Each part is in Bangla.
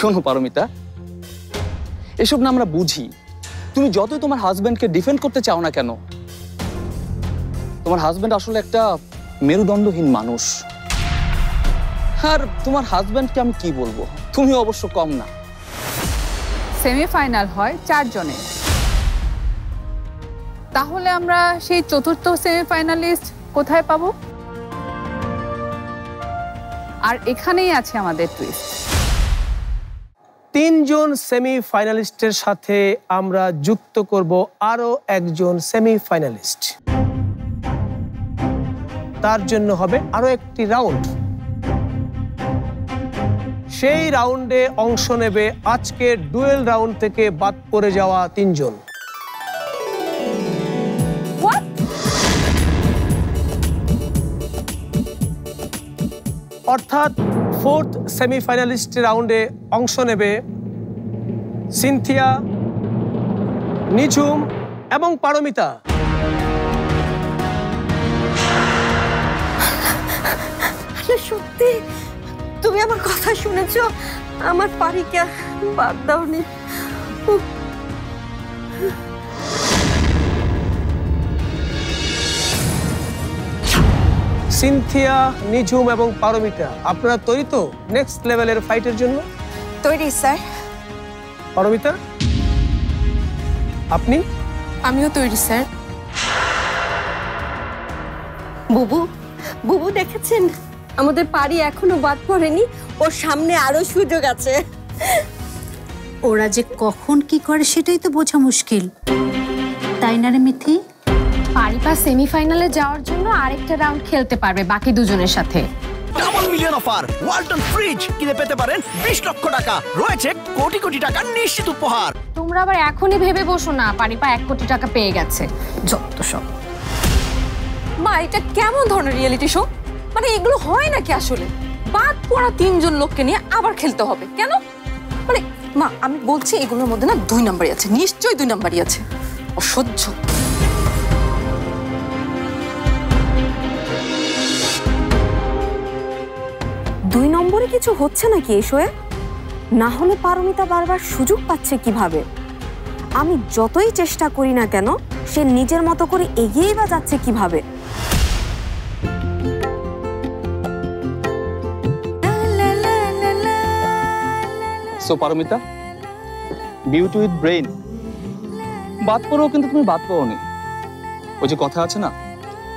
শোনো পারমিতা, এসব না আমরা বুঝি। তুমি যতই তোমার হাজবেন্ডকে ডিফেন্ড করতে চাও না কেন, তোমার হাজবেন্ড আসলে একটা মেরুদণ্ডহীন মানুষ। আর তোমার হাজবেন্ডকে আমি কি বলবো, তুমি অবশ্য কম না। সেমিফাইনাল হয় 4 জনের, তাহলে আমরা সেই চতুর্থ সেমিফাইনালিস্ট কোথায় পাবো? আর এখানেই আছে আমাদের টুইস্ট। 3 জন সেমিফাইনালিস্টের সাথে আমরা যুক্ত করব আরো একজন সেমিফাইনালিস্ট। তার জন্য হবে আরো একটি রাউন্ড। সেই রাউন্ডে অংশ নেবে আজকের ডুয়েল রাউন্ড থেকে বাদ পড়ে যাওয়া 3 জন। অর্থাৎ 4th সেমিফাইনালিস্ট রাউন্ডে অংশ নেবে সিনথিয়া, নিঝুম এবং পারমিতা। সত্যি তুমি আমার কথা শুনেছো? আমার পারিকে বাদ দাওনি। সিনথিয়া, নিঝুম এবং পারমিতা, আপনারা তৈরি তো নেক্সট লেভেলের ফাইটের জন্য? তৈরি স্যার। পারমিতা, আপনি? আমিও তৈরি স্যার। বুবু, বুবু দেখেছেন আমাদের পারি এখনো বাদ পড়েনি, ওর সামনে আরো সুযোগ আছে। ওরা যে কখন কি করে সেটাই তো বোঝা মুশকিল, তাই না রে মিথি? পারিপা সেমিফাইনালে যাওয়ার জন্য আরেকটা রাউন্ড খেলতে পারবে বাকি দুজনের সাথে। Double million offer Walton fridge কিনে পেতে পারেন 20 লক্ষ টাকা, রয়েছে কোটি কোটি টাকার নিশ্চিত উপহার। তোমরা আবার এখনই ভেবে বসো না পারিপা 1 কোটি টাকা পেয়ে গেছে, যত সব। মা, এটা কেমন ধরনের রিয়েলিটি শো? মানে এগুলো হয় নাকি আসলে? বাদ পড়া 3 জন লোককে নিয়ে আবার খেলতে হবে কেন? মানে মা, আমি বলছি এগুলোর মধ্যে না 2 নাম্বারই আছে, নিশ্চয়ই 2 নাম্বারই আছে। অসহ্য। দুই নম্বরে কিছু হচ্ছে নাকি এই শোয়ে? না হলে পারমিতা বারবার সুযোগ পাচ্ছে কিভাবে? আমি যতই চেষ্টা করি না কেন, সে নিজের মতো করে এগিয়েই বা যাচ্ছে কিভাবে? So Paromita, beauty with brain, বাদ পড়ো কিন্তু তুমি বাদ পাওনি। ওই যে কথা আছে না,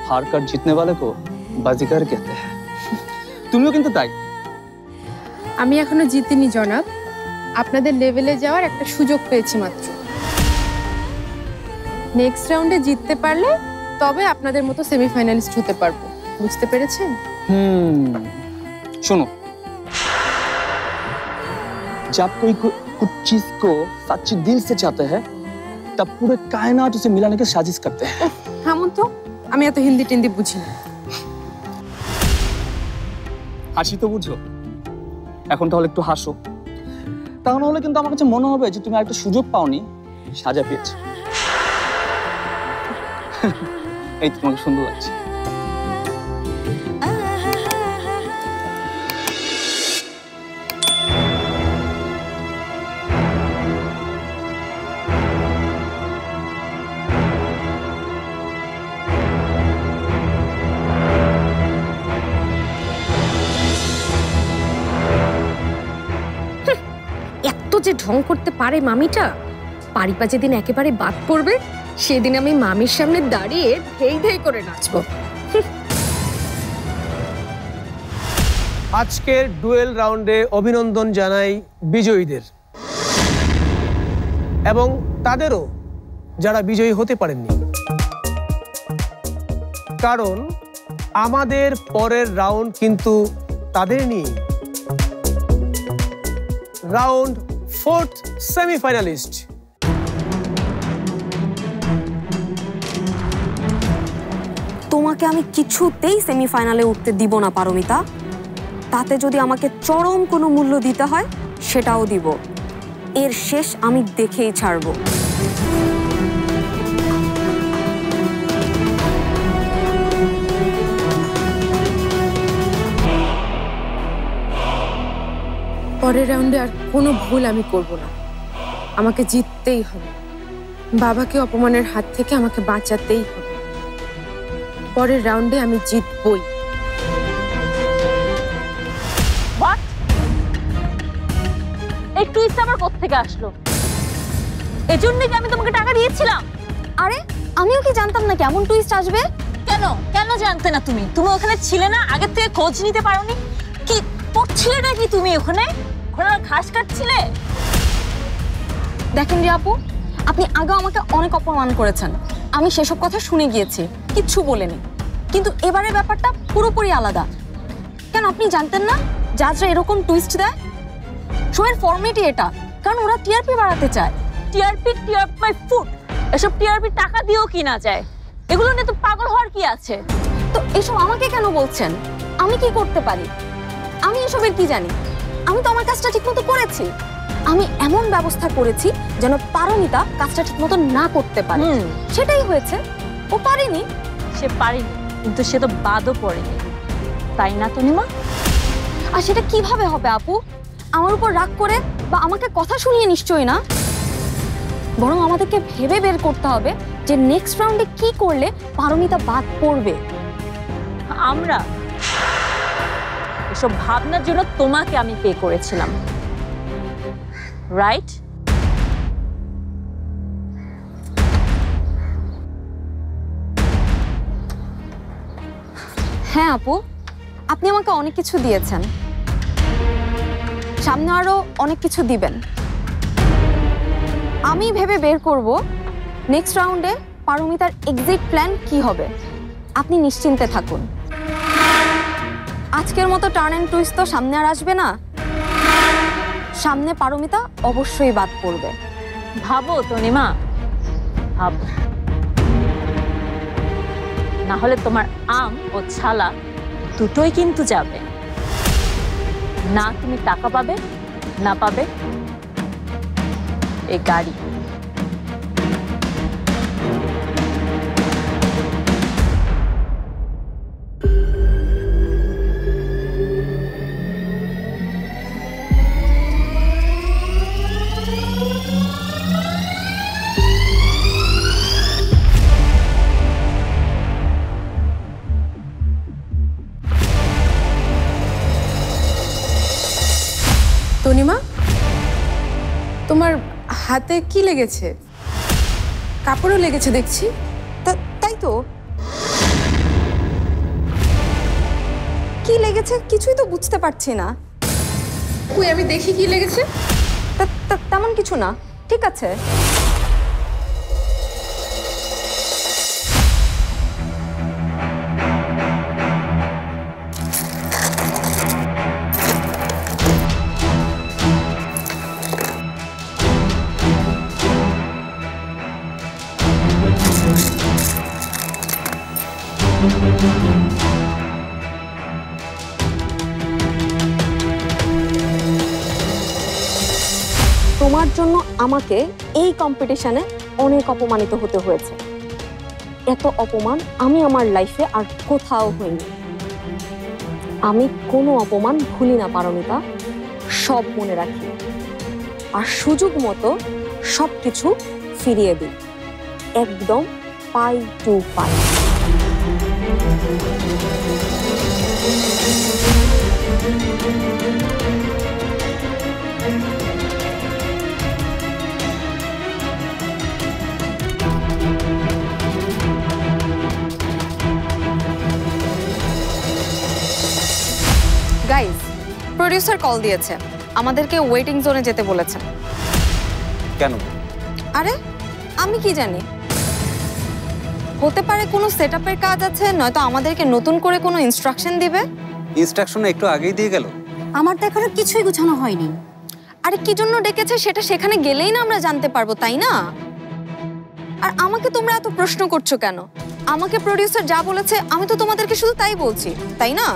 হার কার জিতনে वाले को बाजीगर कहते हैं। তুমিও কিন্তু তাই। আমি এখনো জিতিনি জনাব, আপনাদের লেভেলে যাওয়ার একটা সুযোগ পেয়েছি মাত্র। নেক্সট রাউন্ডে জিততে পারলে তবে আপনাদের মতো সেমিফাইনালিস্ট হতে পারবো, বুঝতে পেরেছেন? सुनो, जब कोई कुछ चीज को सच्चे दिल से चाहते हैं तब पूरे कायनात उसे मिलाने की साजिश करते हैं। থামুন তো, আমি এত হিন্দি টিন্দি বুঝি না। হাসি তো বুঝো, এখন তাহলে একটু হাসো, তাহলে কিন্তু আমার কাছে মনে হবে যে তুমি আরেকটা সুযোগ পাওনি, সাজা পেয়েছো। এই তোমাকে সুন্দর লাগছে। যে ঢং করতে পারে মামিটা, পারিপা যেদিন একেবারে বাদ পড়বে সেদিন আমি মামির সামনে দাঁড়িয়ে ধেই ধেই করে নাচবো। আজকের ডুয়েল রাউন্ডে অভিনন্দন জানাই বিজয়ীদের এবং তাদেরও যারা বিজয়ী হতে পারেননি, কারণ আমাদের পরের রাউন্ড কিন্তু তাদের নিয়ে। Round 4th semifinalist. তোমাকে আমি কিছুতেই সেমিফাইনালে উঠতে দিব না পারমিতা। তাতে যদি আমাকে চরম কোনো মূল্য দিতে হয় সেটাও দিব। এর শেষ আমি দেখেই ছাড়বো। পরের রাউন্ডে আর কোনো ভুল আমি করব না। আমাকে জিততেই হবে, বাবাকে অপমানের হাত থেকে আমাকে বাঁচাতেই হবে। পরের রাউন্ডে আমি জিতবই। এই টুইস্ট আবার কোত্থেকে আসলো? এজন্যই কি আমি তোমাকে টাকা দিয়েছিলাম? আরে আমিও কি জানতাম না কেমন টুইস্ট আসবে? কেন কেন জানতে না তুমি? তুমি ওখানে ছিলে না? আগের থেকে খোঁজ নিতে পারোনি? কি করছিলে নাকি তুমি ওখানে? ঘোড়ার ঘাস কাটছিলে? দেখেন রে আপু, আপনি আগে আমাকে অনেক অপমান করেছেন, আমি সেসব কথা শুনে গিয়েছি, কিচ্ছু বলেনি। কিন্তু এবারের ব্যাপারটা পুরোপুরি আলাদা। কেন আপনি জানতেন না জাজরা এরকম টুইস্ট দেয়? শোয়ের ফর্মেটই এটা, কারণ ওরা টিআরপি বাড়াতে চায়। টিআরপি মাই ফুড, এসব টিআরপি টাকা দিয়েও কিনা যায়। এগুলো নিয়ে তো পাগল হওয়ার কি আছে? তো এসব আমাকে কেন বলছেন? আমি কি করতে পারি? আমি এসবের কি জানি? আমি তো আমার কাজটা ঠিকমতো করেছি। আমি এমন ব্যবস্থা করেছি যেন পারমিতা কাজটা ঠিকমতো না করতে পারে। সেটাই হয়েছে। ও পারেনি। সে পারেনি, কিন্তু সে তো বাদও পড়েনি, তাই না তনিমা? আর সেটা কিভাবে হবে আপু? আমার উপর রাগ করে বা আমাকে কথা শুনিয়ে নিশ্চয়ই না, বরং আমাদেরকে ভেবে বের করতে হবে যে নেক্সট রাউন্ডে কি করলে পারমিতা বাদ পড়বে। আমরা এসব ভাবনার জন্য তোমাকে আমি পে করেছিলাম, রাইট? হ্যাঁ আপু, আপনি আমাকে অনেক কিছু দিয়েছেন, সামনে আরো অনেক কিছু দিবেন। আমি ভেবে বের করব নেক্সট রাউন্ডে পারমিতার এক্সিট প্ল্যান কি হবে। আপনি নিশ্চিন্তে থাকুন। আজকের মতো টার্ন এন্ড টুইস্ট তো সামনে আর আসবে না। সামনে পারমিতা অবশ্যই বাদ পড়বে। ভাবো তনিমা, ভাবো, না হলে তোমার আম ও ছালা দুটোই কিন্তু যাবে। না তুমি টাকা পাবে, না পাবে এই গাড়ি। তনিমা, তোমার হাতে কি লেগেছে? কাপড়ও লেগেছে দেখছি। তাই তো, কি লেগেছে কিছুই তো বুঝতে পারছি না। কই আমি দেখি কি লেগেছে। তেমন কিছু না, ঠিক আছে। তোমার জন্য আমাকে এই কম্পিটিশনে অনেক অপমানিত হতে হয়েছে। এত অপমান আমি আমার লাইফে আর কোথাও হইনি। আমি কোনো অপমান ভুলি না পারমিতা, সব মনে রাখি, আর সুযোগ মতো সবকিছু ফিরিয়ে দিই, একদম পাই টু পাই। গাইস, প্রোডিউসার কল দিয়েছে, আমাদেরকে ওয়েটিং জোনে যেতে বলেছে। কেন? আরে আমি কি জানি, হতে পারে কোনো সেটআপের কাজ আছে, নয়তো আমাদেরকে নতুন করে কোনো ইনস্ট্রাকশন দিবে। ইনস্ট্রাকশন একটু আগেই দিয়ে গেল। আমার তো এখনো কিছুই গোছানো হয়নি। আরে কি জন্য ডেকেছে সেটা সেখানে গেলেই না আমরা জানতে পারবো, তাই না? আর আমাকে তোমরা এত প্রশ্ন করছো কেন? আমাকে প্রোডিউসার যা বলেছে আমি তো তোমাদেরকে শুধু তাই বলছি, তাই না?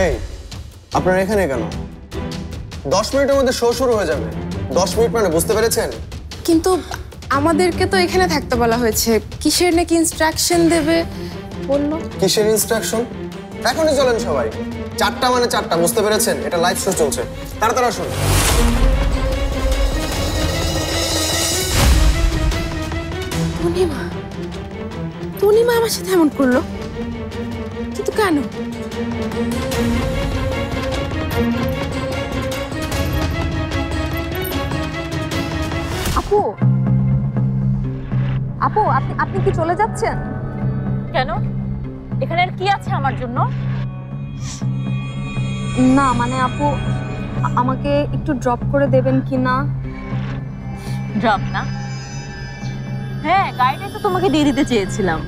এই, আপনারা এখানে কেন? 10 মিনিটের মধ্যে শো শুরু হয়ে যাবে। 10 মিনিট মানে বুঝতে পেরেছেন? কিন্তু আমাদেরকে তো এখানে থাকতে বলা হয়েছে। কিসের নাকি ইনস্ট্রাকশন দেবে বললো। কিসের ইনস্ট্রাকশন? এখনই চলেন সবাই। 4টা মানে 4টা, বুঝতে পেরেছেন? এটা লাইভ শো চলছে, তাড়াতাড়ি আসুন। তনিমা আমার সাথে এমন করলো, কিন্তু কেন? আপু আপু আপনি আপনি কি চলে যাচ্ছেন? কেন? এখানে আর কি আছে আমার জন্য? না মানে আপু, আমাকে একটু ড্রপ করে দেবেন কি না? ড্রপ না? হ্যাঁ, গাড়িটা তো তোমাকে দিয়ে দিতে চেয়েছিলাম,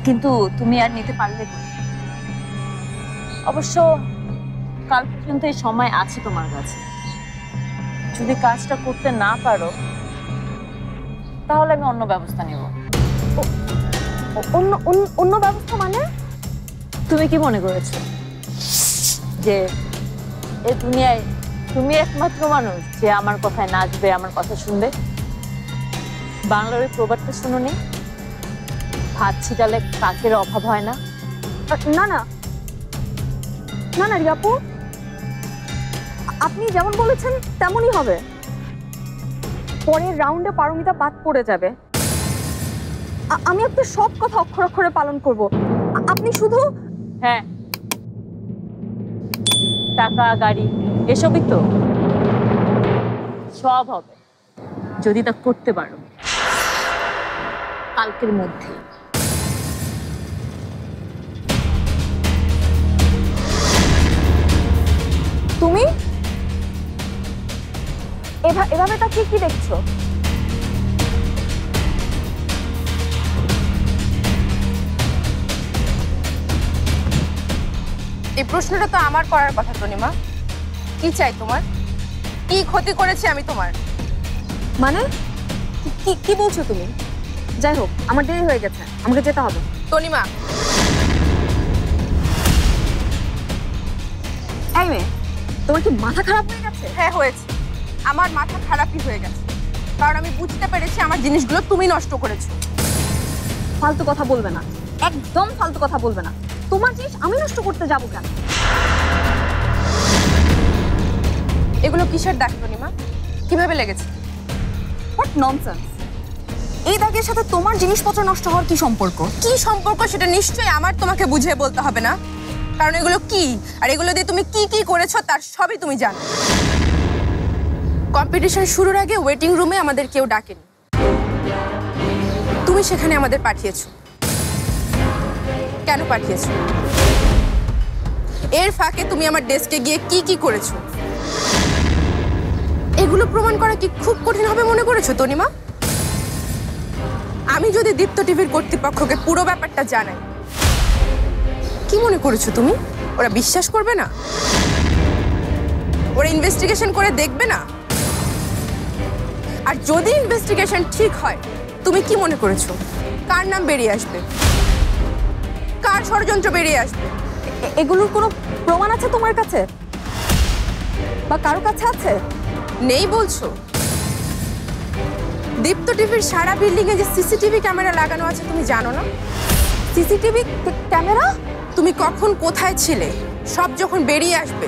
কিন্তু তুমি আর নিতে পারলে না। অবশ্য কাল পর্যন্ত এই সময় আছে তোমার কাছে। যদি কাজটা করতে না পারো তাহলে আমি অন্য ব্যবস্থা নেব। অন্য ব্যবস্থা মানে? তুমি কি মনে করেছো যে এই দুনিয়ায় তুমি একমাত্র মানুষ যে আমার কথায় নাচবে, আমার কথা শুনবে? বাংলার ওই প্রবাদটা শুনোনি, ভাত ছিটালে কাকের অভাব হয় না? না না না না রিয়াপু, আপনি যেমন বলেছেন তেমনই হবে। পরের রাউন্ডে পারমিতা বাদ পড়ে যাবে। আমি আপনার সব কথা অক্ষর অক্ষরে পালন করব। আপনি শুধু হ্যাঁ, টাকা গাড়ি এসবই তো সব হবে যদি তা করতে পারো কালকের মধ্যে। তুমি এভাবে তাকিয়ে কি দেখছো? এই প্রশ্নটা তো আমার করার কথা তনিমা। কি চাই তোমার? কি ক্ষতি করেছি আমি তোমার? মানে কি বলছো তুমি? যাই হোক, আমার দেরি হয়ে গেছে, আমাকে যেতে হবে। তনিমা, এই মেয়ে, তোমার কি মাথা খারাপ হয়ে গেছে? হ্যাঁ হয়েছে, আমার মাথা খারাপই হয়ে গেছে, কারণ আমি বুঝতে পেরেছি আমার জিনিসগুলো তুমি নষ্ট করেছো। ফালতু কথা বলবে না, একদম ফালতু কথা বলবে না। তোমার জিনিস আমি নষ্ট করতে যাবো কেন? এগুলো কিসের দাগ তনিমা? কিভাবে লেগেছে? What nonsense! এই দাগের সাথে তোমার জিনিসপত্র নষ্ট হওয়ার কি সম্পর্ক? কি সম্পর্ক সেটা নিশ্চয়ই আমার তোমাকে বুঝিয়ে বলতে হবে না, কারণ এগুলো কি আর এগুলো দিয়ে তুমি কি কি করেছো তার সবই তুমি জানো। কম্পিটিশন শুরুর আগে ওয়েটিং রুমে আমাদের কেউ ডাকেনি, তুমি সেখানে আমাদের পাঠিয়েছো। কেন পাঠিয়েছো? এর ফাঁকে তুমি আমার ডেস্কে গিয়ে কি কি করেছো এগুলো প্রমাণ করা কি খুব কঠিন হবে মনে করেছো তনিমা? আমি যদি দীপ্ত টিভির কর্তৃপক্ষকে পুরো ব্যাপারটা জানাই, কি মনে করেছো তুমি? ওরা বিশ্বাস করবে না? ওরা ইনভেস্টিগেশন করে দেখবে না? আর যদি ইনভেস্টিগেশন ঠিক হয়, তুমি কি মনে করেছো কার নাম বেরিয়ে আসবে, কার ষড়যন্ত্র বেরিয়ে আসবে? এগুলোর কোনো প্রমাণ আছে তোমার কাছে বা কারো কাছে আছে? নেই বলছো? দীপ্ত টিভির সারা বিল্ডিং এ যে সিসিটিভি ক্যামেরা লাগানো আছে তুমি জানো না? CCTV camera? তুমি কখন কোথায় ছিলে সব যখন বেরিয়ে আসবে,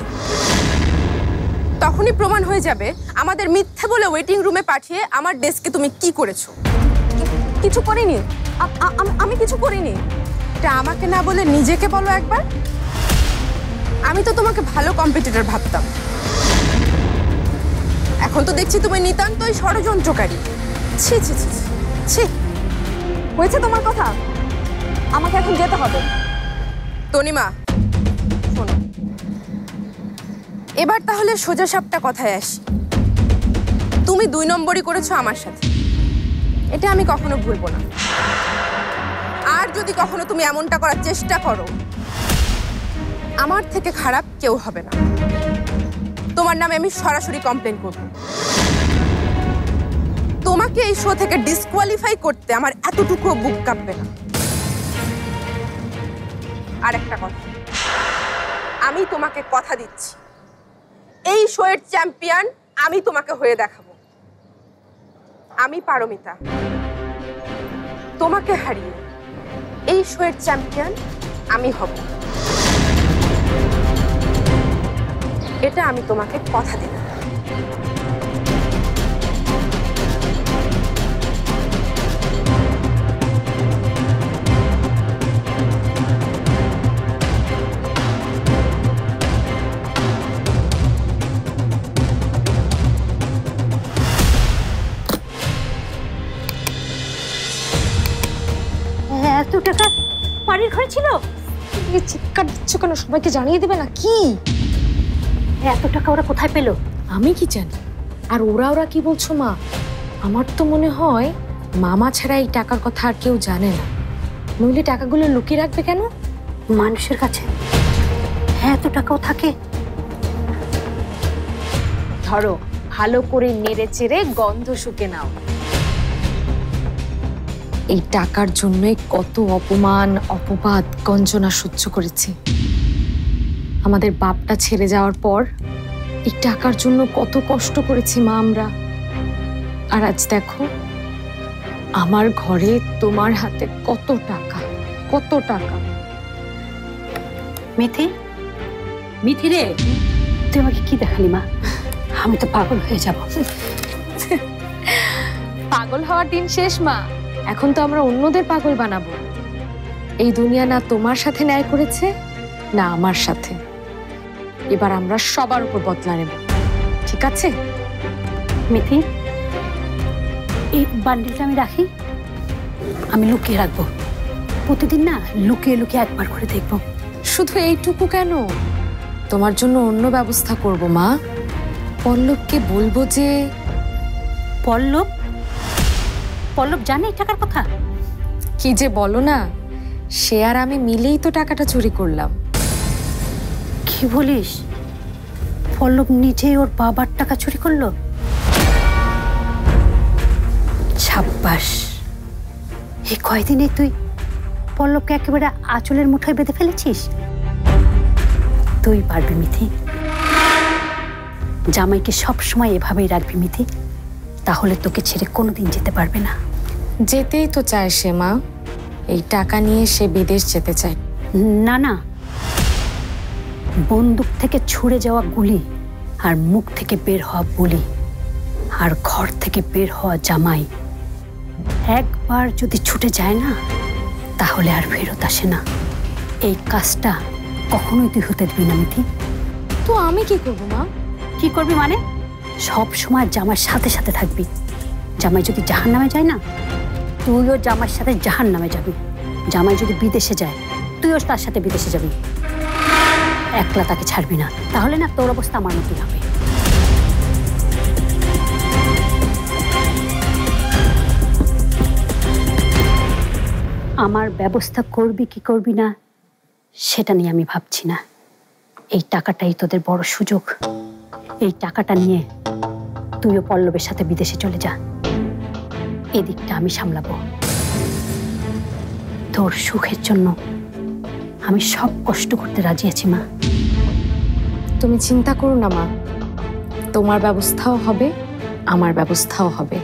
তখনই প্রমাণ হয়ে যাবে আমাদের মিথ্যে বলে ওয়েটিং রুমে পাঠিয়ে আমার ডেস্কে তুমি কি করেছো। কিছু করিনি, আমি কিছু করিনি। এটা আমাকে না বলে নিজেকে বলো একবার। আমি তো তোমাকে ভালো কম্পিটিটর ভাবতাম, এখন তো দেখছি তুমি নিতান্তই ষড়যন্ত্রকারী। ছি ছি ছি ছি। হয়েছে তোমার কথা, আমাকে এখন যেতে হবে। তনিমা শোনো, এবার তাহলে সোজা সাপটা কথায় আসি। তুমি 2 নম্বরই করেছো আমার সাথে, এটা আমি কখনো ভুলবো না। আর যদি কখনো তুমি এমনটা করার চেষ্টা করো, আমার থেকে খারাপ কেউ হবে না। তোমার নামে আমি সরাসরি কমপ্লেন করব। তোমাকে এই শো থেকে ডিসকোয়ালিফাই করতে আমার এতটুকু বুক কাঁপবে না। আর একটা কথা, আমি তোমাকে কথা দিচ্ছি, এই শোয়ের চ্যাম্পিয়ন আমি তোমাকে হয়ে দেখাবো। আমি পারমিতা তোমাকে হারিয়ে এই শোয়ের চ্যাম্পিয়ন আমি হব, এটা আমি তোমাকে কথা দিলাম। এত টাকা বাড়ির ঘরে ছিল? চিৎকার দিচ্ছ কেন? সবাইকে জানিয়ে দেবে না কি? এত টাকা ওরা কোথায় পেলো? আমি কি জানি? আর ওরা কি বলছো মা? আমার তো মনে হয় মামা ছাড়া এই টাকার কথা আর কেউ জানে না। নইলে টাকাগুলো লুকিয়ে রাখবে কেন মানুষের কাছে? এত টাকাও থাকে? ধরো ভালো করে নেড়ে চেড়ে গন্ধ শুকে নাও। এই টাকার জন্যই কত অপমান, অপবাদ, গঞ্জনা সহ্য করেছি। আমাদের বাপটা ছেড়ে যাওয়ার পর এই টাকার জন্য কত কষ্ট করেছি মা আমরা। আর আজ দেখো আমার ঘরে তোমার হাতে কত টাকা, কত টাকা। মিথি, মিথি রে, তুই আমাকে কি দেখালি মা? আমি তো পাগল হয়ে যাব। পাগল হওয়ার দিন শেষ মা। এখন তো আমরা অন্যদের পাগল বানাবো। এই দুনিয়া না তোমার সাথে ন্যায় করেছে না আমার সাথে। এবার আমরা সবার উপর বদলা নেব, ঠিক আছে? মিথি, এই বান্ডিলটা আমি রাখি, আমি লুকিয়ে রাখবো। প্রতিদিন না লুকিয়ে লুকিয়ে একবার করে দেখবো। শুধু এইটুকু কেন, তোমার জন্য অন্য ব্যবস্থা করব মা। পল্লবকে বলবো যে। পল্লব? পল্লব জানে এই টাকার কথা? কি যে বলো না, সে আর আমি মিলেই তো টাকাটা চুরি করলাম। কি বলিস? পল্লব নিজেই ওর বাবার টাকা চুরি করলো? ছাব্বাস! এই কয়দিনে তুই পল্লবকে একেবারে আঁচলের মুঠোয় বেঁধে ফেলেছিস। তুই পারবি মিথি, জামাইকে সব সময় এভাবেই রাখবি মিথি, তাহলে তোকে ছেড়ে কোনোদিন যেতে পারবে না। যেতেই তো চায় সে মা, এই টাকা নিয়ে সে বিদেশ যেতে চায়। না না, বন্দুক থেকে ছুড়ে যাওয়া গুলি, আর মুখ থেকে বের হওয়া বলি, আর ঘর থেকে বের হওয়া জামাই একবার যদি ছুটে যায় না, তাহলে আর ফেরত আসে না। এই কাজটা কখনোই তুই হতে দিবি না মিথি। তো আমি কি করবো মা? কি করবি মানে? সব সময় জামাইয়ের সাথে সাথে থাকবি। জামাই যদি জাহান্নামে যায় না, তুইও জামাইয়ের সাথে জাহান্নামে যাবি। জামাই যদি বিদেশে যায়, তুইও তার সাথে বিদেশে যাবি। একলা তাকে ছাড়বি না, তাহলে না তোর অবস্থা আমার মতোই হবে। আমার ব্যবস্থা করবি কি করবি না সেটা নিয়ে আমি ভাবছি না। এই টাকাটাই তোদের বড় সুযোগ। এই টাকাটা নিয়ে তুইও পল্লবের সাথে বিদেশে চলে যা, এদিকটা আমি সামলাবো। তোর সুখের জন্য আমি সব কষ্ট করতে রাজি আছি মা। তুমি চিন্তা করো না মা, তোমার ব্যবস্থাও হবে, আমার ব্যবস্থাও হবে।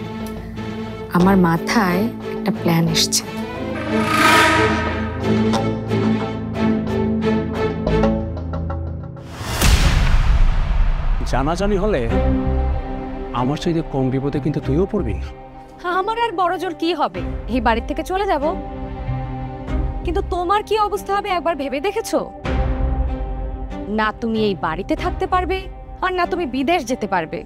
আমার মাথায় একটা প্ল্যান এসছে। জানাজানি হলে আমার চাইতে কম বিপদে কিন্তু তুইও পড়বি। আমার আর বড় জোর কি হবে, এই বাড়ি থেকে চলে যাব। কিন্তু তোমার কি অবস্থা হবে একবার ভেবে দেখেছো? না তুমি এই বাড়িতে থাকতে পারবে, আর না তুমি বিদেশ যেতে পারবে।